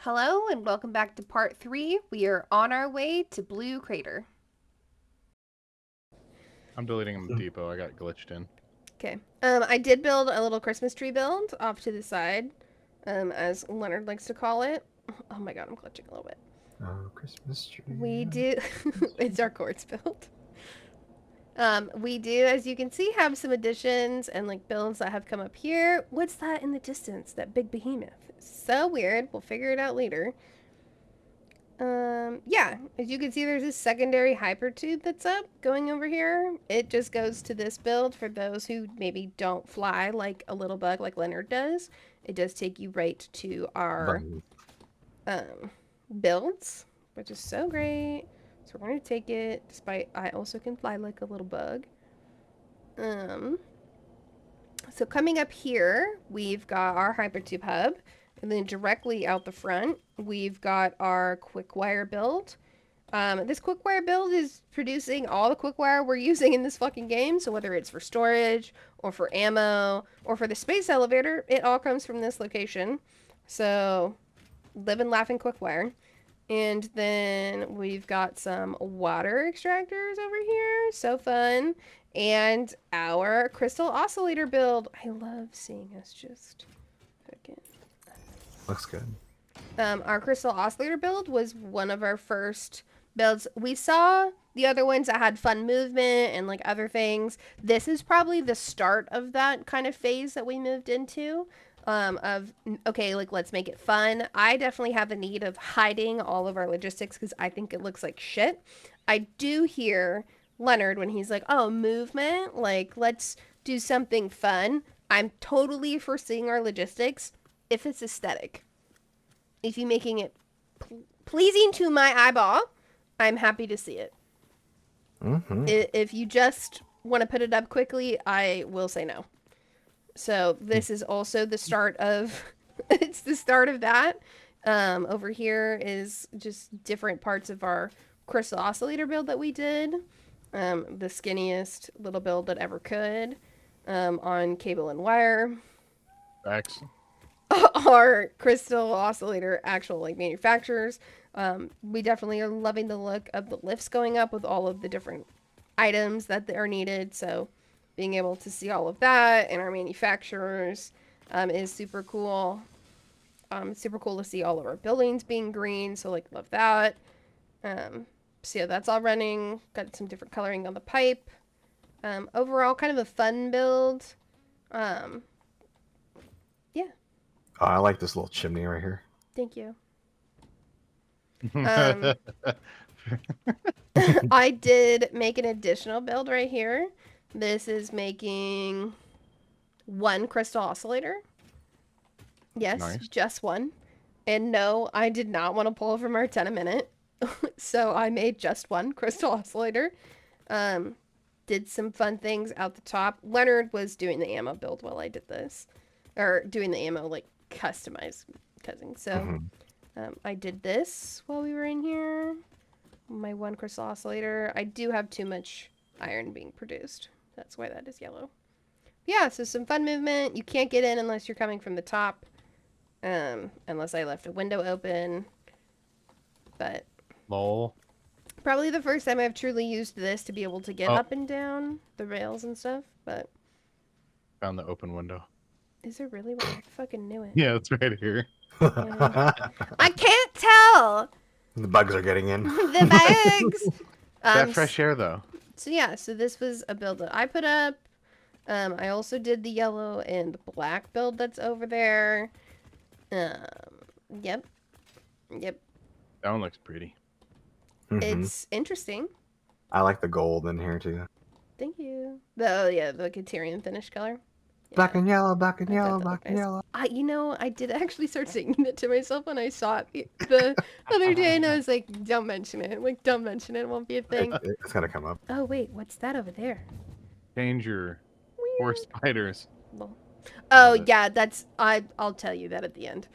Hello and welcome back to part 3. We are on our way to Blue Crater. I'm deleting him depot. I got glitched in. Okay. I did build a little Christmas tree build off to the side, as Leonard likes to call it. Oh my god, I'm glitching a little bit. Oh, Christmas tree. We do. It's our quartz build. We do, as you can see, have some additions and like builds that have come up here. What's that in the distance? That big behemoth. So weird. We'll figure it out later. Yeah, as you can see, there's this secondary hypertube that's up going over here. It just goes to this build for those who maybe don't fly like a little bug like Leonard does. It does take you right to our builds, which is so great. So we're going to take it, despite I also can fly like a little bug. So coming up here, we've got our hypertube hub. And then directly out the front, we've got our quick wire build. This quick wire build is producing all the quick wire we're using in this fucking game. So whether it's for storage or for ammo or for the space elevator, it all comes from this location. So live and laugh in quick wire. And then we've got some water extractors over here. So fun. And our crystal oscillator build. I love seeing us just fucking... Looks good. Our crystal oscillator build was one of our first builds. We saw the other ones that had fun movement and like other things. This is probably the start of that kind of phase that we moved into. Okay, like let's make it fun. I definitely have the need of hiding all of our logistics because I think it looks like shit. I do hear Leonard when he's like, oh, movement, like let's do something fun. I'm totally foreseeing our logistics if it's aesthetic. If you're making it pleasing to my eyeball, I'm happy to see it. Mm-hmm. If you just want to put it up quickly, I will say no. So this is also the start of it's the start of that. Over here is just different parts of our crystal oscillator build that we did. The skinniest little build that ever could, on cable and wire. X. Our crystal oscillator actual like manufacturers. We definitely are loving the look of the lifts going up with all of the different items that are needed. So being able to see all of that and our manufacturers is super cool. It's super cool to see all of our buildings being green. So like love that. So yeah, that's all running. Got some different coloring on the pipe. Overall kind of a fun build. Yeah. Oh, I like this little chimney right here. Thank you. I did make an additional build right here. This is making one crystal oscillator. Yes, Nice. just one. And no, I did not want to pull from our 10 a minute. So I made just one crystal oscillator. Did some fun things out the top. Leonard was doing the ammo build while I did this. Or doing the ammo, like, customized cutting. So I did this while we were in here. My one crystal oscillator. I do have too much iron being produced. That's why that is yellow. Yeah, so some fun movement. You can't get in unless you're coming from the top. Unless I left a window open. But Lol. probably the first time I've truly used this to be able to get up and down the rails and stuff. But Found the open window. is there really one? I fucking knew it. Yeah, it's right here. I can't tell. The bugs are getting in. The bugs. That fresh air though. So yeah, so this was a build that I put up. I also did the yellow and the black build that's over there. Yep. That one looks pretty. It's interesting. I like the gold in here too. Thank you. The Caterian finish color. Yeah. Black and yellow, black and I thought yellow, that black looked and nice. yellow. I did actually start singing it to myself when I saw it the other day, and I was like, don't mention it. Like, don't mention it. It won't be a thing. It's gonna come up. Oh, wait. What's that over there? Danger. Weird. Or spiders. Well, oh, yeah. That's... I'll tell you that at the end.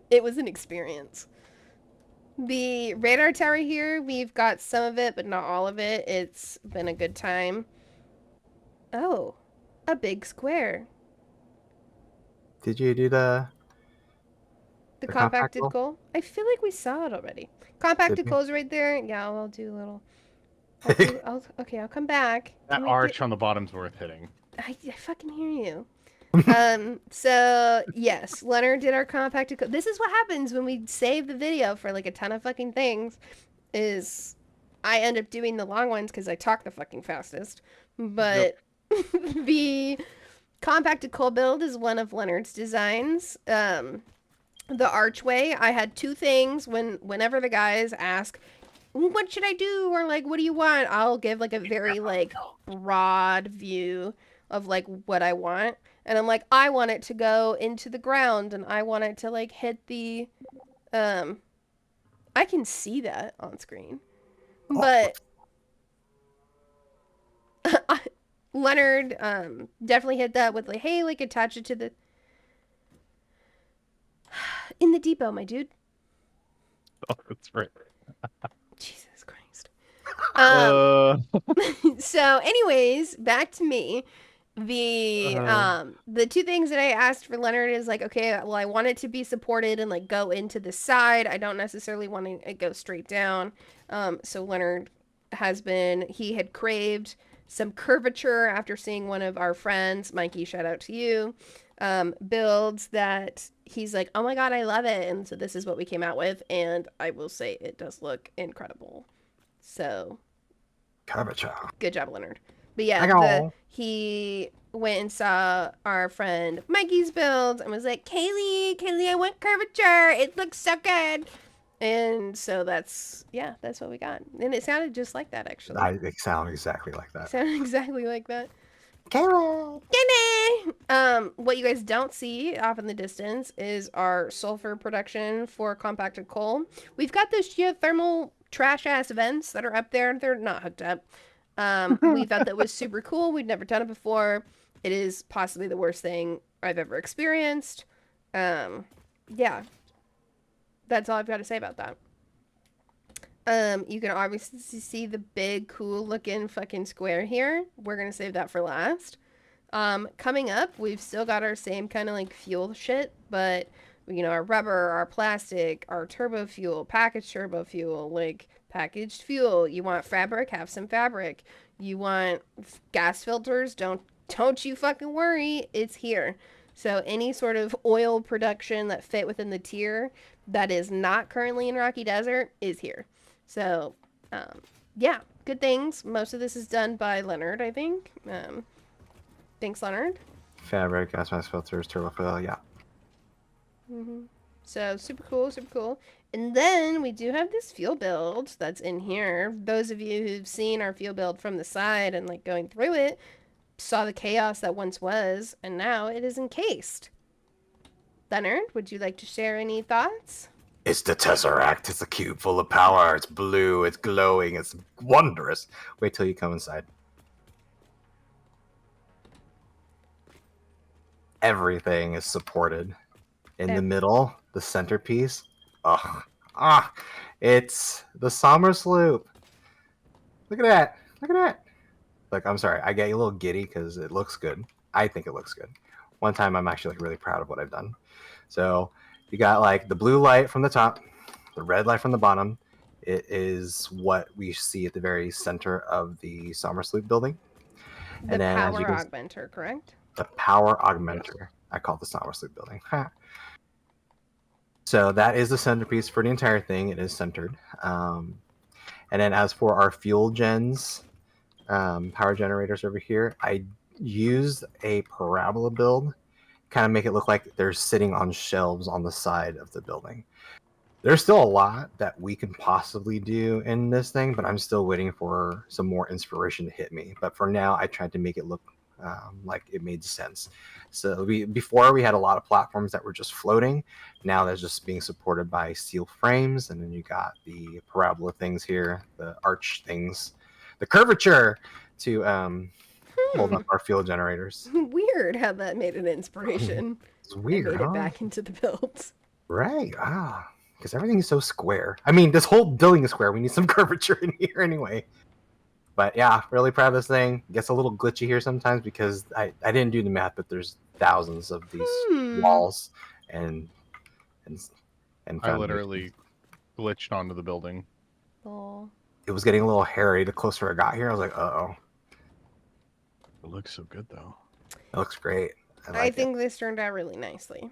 It was an experience. The radar tower here, we've got some of it, but not all of it. It's been a good time. Oh, a big square. Did you do the The The compact compacted coal? coal. I feel like we saw it already. Did Compacted we? coal's right there. Yeah, I'll do a little. Okay, I'll come back. That Can we get? arch on the bottom's worth hitting. I fucking hear you. So yes, Leonard did our compacted coal. This is what happens when we save the video for like a ton of fucking things. Is I end up doing the long ones because I talk the fucking fastest. Yep. But the compacted coal build is one of Leonard's designs. The archway, I had two things. Whenever the guys ask, "What should I do?" or like, "What do you want?" I'll give like a very like broad view of like what I want, and I'm like, I want it to go into the ground, and I want it to like hit the. Um, I can see that on screen, Oh, but Leonard definitely hit that with like, hey, like attach it to the in the depot, my dude. Oh, that's right. Jesus Christ. Um. Uh, So, anyways, back to me. uh, The two things that I asked for Leonard is like, okay, well, I want it to be supported and like go into the side. I don't necessarily want it to go straight down. So Leonard he had craved some curvature after seeing one of our friends, Mikey, shout out to you, builds that he's like, oh my god, I love it. And so this is what we came out with, and I will say it does look incredible. So curvature. good job, Leonard. But yeah, I go. he went and saw our friend Mikey's build and was like, Kaylee, I want curvature. It looks so good. And so that's what we got. And it sounded just like that actually. They sound exactly like It that. sounded exactly like that. Kayla. What you guys don't see off in the distance is our sulfur production for compacted coal. We've got those geothermal trash ass vents that are up there. They're not hooked up. We thought that was super cool. We'd never done it before. It is possibly the worst thing I've ever experienced. Yeah, that's all I've got to say about that. You can obviously see the big, cool looking fucking square here. We're gonna save that for last. Coming up, we've still got our same kind of like fuel shit, but you know, our rubber, our plastic, our turbo fuel, packaged turbo fuel, like packaged fuel. You want fabric, have some fabric. You want gas filters, don't you fucking worry, it's here. So any sort of oil production that fit within the tier that is not currently in Rocky Desert is here. So, yeah, good things. Most of this is done by Leonard, I think. Thanks, Leonard. Fabric, gas mask filters, turbofoil. Yeah. Mm-hmm. So super cool, super cool. And then we do have this fuel build that's in here. Those of you who've seen our fuel build from the side and like going through it saw the chaos that once was, and now it is encased. Leonard, would you like to share any thoughts? It's the Tesseract. It's a cube full of power. It's blue. It's glowing. It's wondrous. Wait till you come inside. Everything is supported. In the middle, the centerpiece. It's the Sommer Sloop. Look at that. Look at that. Look, I'm sorry. I get you a little giddy because it looks good. I think it looks good. One time I'm actually like really proud of what I've done. So you got like the blue light from the top, the red light from the bottom. It is what we see at the very center of the Sommer Sloop building. The And then as power you can, augmenter, correct? the power augmenter. I call it the Sommer Sloop building. So that is the centerpiece for the entire thing. It is centered. And then as for our fuel gens, power generators over here, I used a parabola build, kind of make it look like they're sitting on shelves on the side of the building. There's still a lot that we can possibly do in this thing, but I'm still waiting for some more inspiration to hit me. But for now, I tried to make it look like it made sense. So before we had a lot of platforms that were just floating. Now they're just being supported by steel frames, and then you got the parabola things here, the arch things, the curvature to hold up our fuel generators. Weird how that made an inspiration. It's weird, and made huh? it back into the builds. Right. Because everything is so square. I mean, this whole building is square. We need some curvature in here anyway. But yeah, really proud of this thing. Gets a little glitchy here sometimes because I didn't do the math, but there's thousands of these walls and and I found literally glitched onto the building. Oh. it was getting a little hairy the closer I got here. I was like, uh-oh. It looks so good though. It looks great. I I like it. think this turned out really nicely.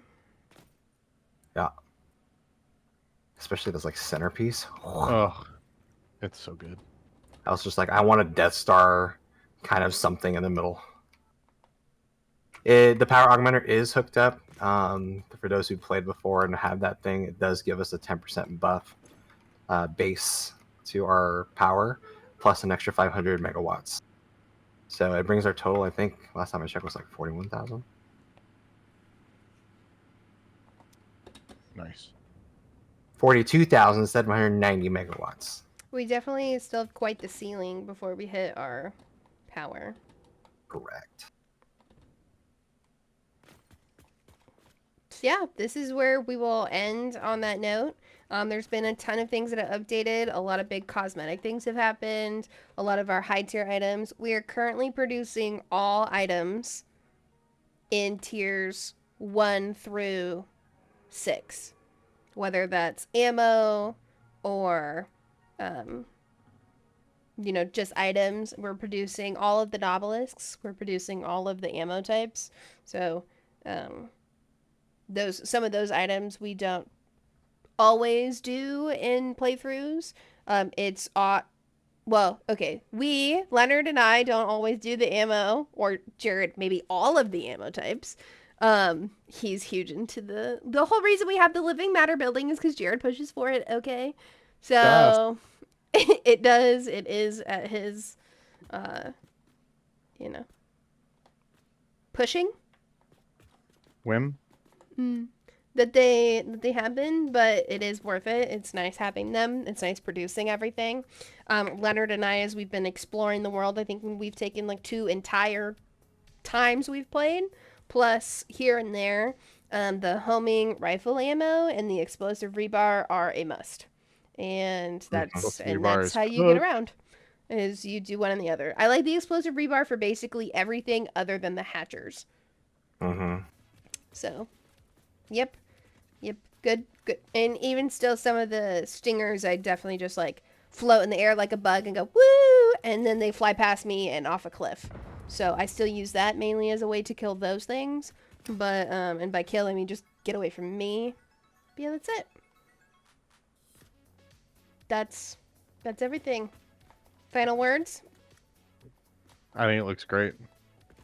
Yeah. Especially this like centerpiece. Oh, it's so good. I was just like, I want a Death Star kind of something in the middle. The power augmenter is hooked up. For those who played before and have that thing, it does give us a 10% buff base to our power, plus an extra 500 megawatts. So it brings our total, I think, last time I checked was like 41,000. Nice. 42,790 megawatts. We definitely still have quite the ceiling before we hit our power. Correct. So yeah, this is where we will end on that note. There's been a ton of things that have updated. A lot of big cosmetic things have happened. A lot of our high tier items. We are currently producing all items in tiers 1 through 6. Whether that's ammo or, just items. We're producing all of the obelisks. We're producing all of the ammo types. So, some of those items we don't always do in playthroughs. Leonard and I don't always do the ammo, or Jared maybe all of the ammo types. He's huge into the whole reason we have the living matter building is because Jared pushes for it. Okay, so it is at his, pushing. Whim. That they have been, but it is worth it. It's nice having them. It's nice producing everything. Leonard and I, as we've been exploring the world, I think we've taken like 2 entire times we've played, plus here and there, the homing rifle ammo and the explosive rebar are a must, and that's how you get around. Is you do one and the other. I like the explosive rebar for basically everything other than the hatchers. Mm-hmm. So, yep, good. And even still, some of the stingers, I definitely just like float in the air like a bug and go woo, and then they fly past me and off a cliff. So I still use that mainly as a way to kill those things. But and by kill I mean just get away from me. But yeah, that's it. That's everything. Final words? I think it looks great.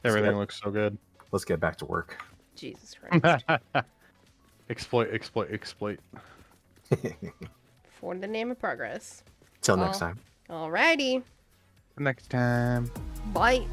Everything looks so good. Let's get back to work. Jesus Christ. Exploit. For the name of progress. Till next time. Alrighty. Next time. Bye.